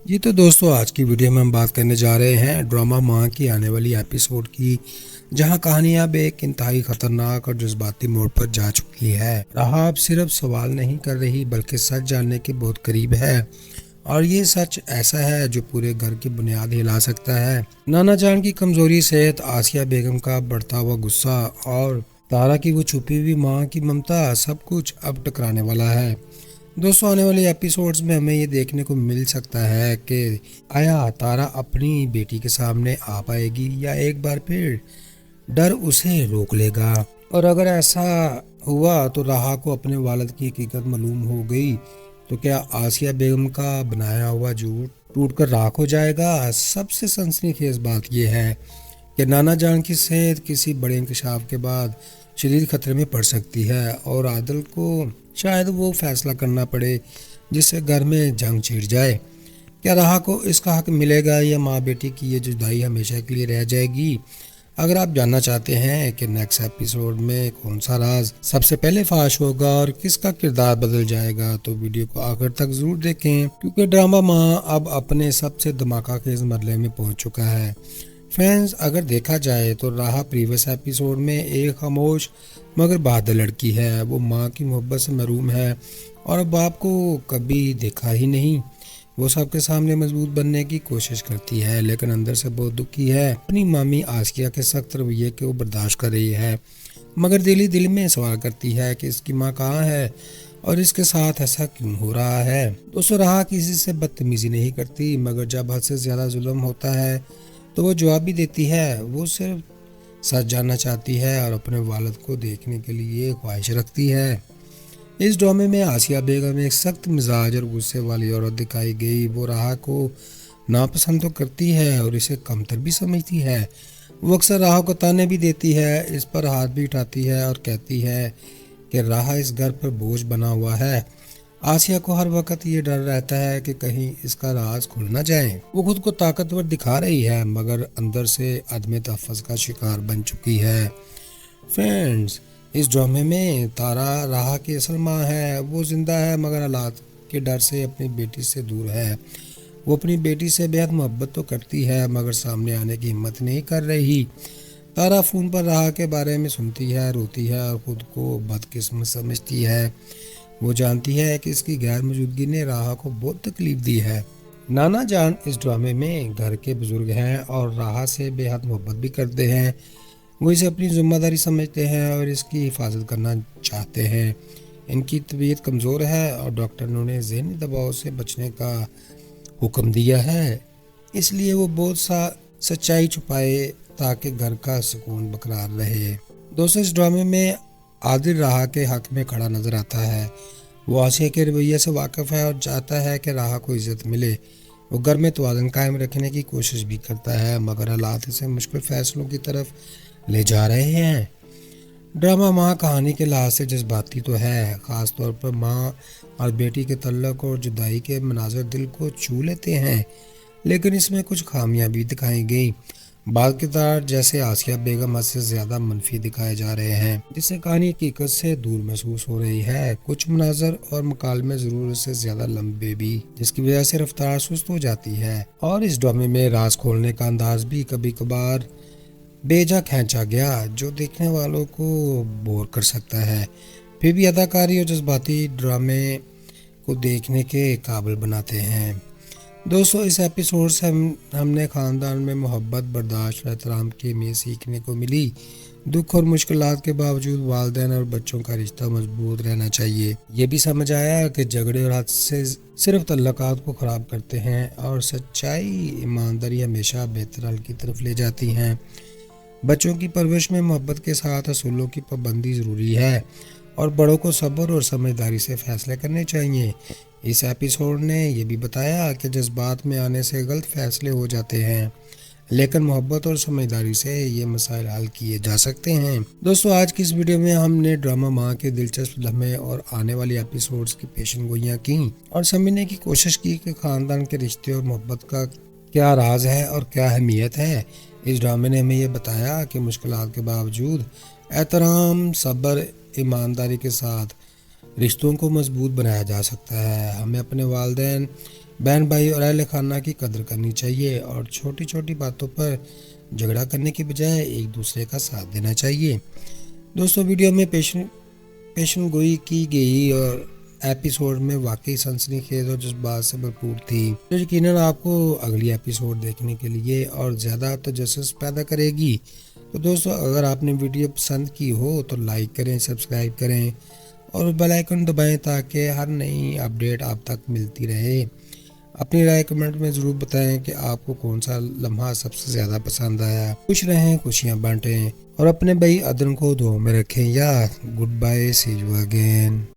जी तो दोस्तों, आज की वीडियो में हम बात करने जा रहे हैं ड्रामा माँ की आने वाली एपिसोड की, जहां कहानी अब एक इंतहाई खतरनाक और जज्बाती मोड़ पर जा चुकी है। राहा अब सिर्फ सवाल नहीं कर रही बल्कि सच जानने के बहुत करीब है, और ये सच ऐसा है जो पूरे घर की बुनियाद हिला सकता है। नाना जान की कमजोरी सेहत, आसिया बेगम का बढ़ता हुआ गुस्सा और तारा की वो छुपी हुई माँ की ममता, सब कुछ अब टकराने वाला है। दोस्तों, आने वाले एपिसोड्स में हमें ये देखने को मिल सकता है कि आया तारा अपनी बेटी के सामने आ पाएगी या एक बार फिर डर उसे रोक लेगा। और अगर ऐसा हुआ तो राहा को अपने वालिद की हकीकत मालूम हो गई तो क्या आसिया बेगम का बनाया हुआ झूठ टूटकर राख हो जाएगा। सबसे सनसनीखेज बात यह है कि नाना जान की सेहत किसी बड़े इंकशाफ के बाद शदीद खतरे में पड़ सकती है, और आदिल को शायद वो फैसला करना पड़े जिससे घर में जंग छिड़ जाए। क्या राहा को इसका हक मिलेगा या माँ बेटी की ये जुदाई हमेशा के लिए रह जाएगी। अगर आप जानना चाहते हैं कि नेक्स्ट एपिसोड में कौन सा राज सबसे पहले फाश होगा और किसका किरदार बदल जाएगा, तो वीडियो को आखिर तक जरूर देखें, क्योंकि ड्रामा माँ अब अपने सबसे धमाका खेज मरले में पहुंच चुका है। फ्रेंड्स, अगर देखा जाए तो राहा प्रीवियस एपिसोड में एक खामोश मगर बहादुर लड़की है। वो माँ की मोहब्बत से महरूम है और बाप को कभी देखा ही नहीं। वो सबके सामने मजबूत बनने की कोशिश करती है, लेकिन अंदर से बहुत दुखी है। अपनी मामी आसिया के सख्त रवैये को वो बर्दाश्त कर रही है, मगर दिल ही दिल में सवाल करती है कि इसकी माँ कहाँ है और इसके साथ ऐसा क्यों हो रहा है। दोस्तों, राहा किसी से बदतमीजी नहीं करती, मगर जब हद से ज्यादा जुल्म होता है तो वो जवाब भी देती है। वो सिर्फ सच जानना चाहती है और अपने वालिद को देखने के लिए ख्वाहिश रखती है। इस ड्रामे में आसिया बेगम एक सख्त मिजाज और गुस्से वाली औरत दिखाई गई। वो राहा को नापसंद तो करती है और इसे कमतर भी समझती है। वो अक्सर राहा को ताने भी देती है, इस पर हाथ भी उठाती है और कहती है कि राहा इस घर पर बोझ बना हुआ है। आसिया को हर वक्त ये डर रहता है कि कहीं इसका राज खुल न जाए। वो खुद को ताकतवर दिखा रही है, मगर अंदर से अदम तहफ़्फ़ुज़ का शिकार बन चुकी है। फ्रेंड्स, इस ड्रामे में तारा राहा की असल माँ है। वो जिंदा है मगर हालात के डर से अपनी बेटी से दूर है। वो अपनी बेटी से बेहद मोहब्बत तो करती है, मगर सामने आने की हिम्मत नहीं कर रही। तारा फ़ोन पर राहा के बारे में सुनती है, रोती है और खुद को बदकिस्मत समझती है। वो जानती है कि इसकी गैर मौजूदगी ने राहा को बहुत तकलीफ दी है। नाना जान इस ड्रामे में घर के बुजुर्ग हैं और राहा से बेहद मोहब्बत भी करते हैं। वो इसे अपनी जिम्मेदारी समझते हैं और इसकी हिफाजत करना चाहते हैं। इनकी तबीयत कमज़ोर है और डॉक्टर ने उन्हें ज़हनी दबाव से बचने का हुक्म दिया है, इसलिए वो बहुत सा सच्चाई छुपाए ताकि घर का सुकून बरकरार रहे। दोस्तों, इस ड्रामे में आदिल राहा के हक में खड़ा नजर आता है। वो आसिया के रवैये से वाकिफ़ है और चाहता है कि राहा को इज्जत मिले। वो घर में तवाज़ुन कायम रखने की कोशिश भी करता है, मगर हालात इसे मुश्किल फैसलों की तरफ ले जा रहे हैं। ड्रामा माँ कहानी के लिहाज से जज्बाती तो है, ख़ास तौर पर माँ और बेटी के तल्लक और जुदाई के मनाज़र दिल को छू लेते हैं, लेकिन इसमें कुछ खामियां भी दिखाई गई। बाद किरदार जैसे आसिया बेगम हद से ज़्यादा मनफी दिखाए जा रहे हैं, जिससे कहानी हकीकत से दूर महसूस हो रही है। कुछ मनाज़र और मकालमे ज़रूरत से ज़्यादा लंबे भी, जिसकी वजह से रफ्तार सुस्त हो जाती है। और इस ड्रामे में राज खोलने का अंदाज भी कभी कभार बेजा खींचा गया, जो देखने वालों को बोर कर सकता है। फिर भी अदाकारी और जज्बाती ड्रामे को देखने के काबिल बनाते हैं। दोस्तों, इस एपिसोड से हमने ख़ानदान में मोहब्बत, बर्दाश्त और एहतराम की अहमियत सीखने को मिली। दुख और मुश्किलात के बावजूद वालिदैन और बच्चों का रिश्ता मजबूत रहना चाहिए। ये भी समझ आया कि झगड़े और हादसे सिर्फ तल्लुकात को ख़राब करते हैं और सच्चाई, ईमानदारी हमेशा बेहतर हल की तरफ ले जाती हैं। बच्चों की परवरिश में मोहब्बत के साथ असूलों की पाबंदी ज़रूरी है और बड़ों को सब्र और समझदारी से फैसले करने चाहिए। इस एपिसोड ने यह भी बताया कि जज्बात में आने से गलत फैसले हो जाते हैं, लेकिन मोहब्बत और समझदारी से ये मसाइल हल किए जा सकते हैं। दोस्तों, आज की इस वीडियो में हमने ड्रामा माँ के दिलचस्प लम्हे और आने वाली एपिसोड्स की पेशन गोइयाँ की और समझने की कोशिश की कि ख़ानदान के रिश्ते और मोहब्बत का क्या राज है और क्या अहमियत है। इस ड्रामे ने हमें ये बताया कि मुश्किलात के बावजूद एहतराम, सब्र, ईमानदारी के साथ रिश्तों को मजबूत बनाया जा सकता है। हमें अपने वालिदैन, बहन भाई और अहल खाना की कदर करनी चाहिए और छोटी छोटी बातों पर झगड़ा करने की बजाय एक दूसरे का साथ देना चाहिए। दोस्तों वीडियो में पेशन गोई की गई और एपिसोड में वाकई सनसनीखेज और जज्बात से भरपूर थी, जो यकीनन आपको अगली एपिसोड देखने के लिए और ज़्यादा तजस्सुस पैदा करेगी। तो दोस्तों अगर आपने वीडियो पसंद की हो तो लाइक करें, सब्सक्राइब करें और बेल आइकन दबाएं ताकि हर नई अपडेट आप तक मिलती रहे। अपनी राय कमेंट में ज़रूर बताएं कि आपको कौन सा लम्हा सबसे ज़्यादा पसंद आया। खुश रहें, खुशियाँ बांटें और अपने भाई अदन को दुआ में रखें। या goodbye, see you again.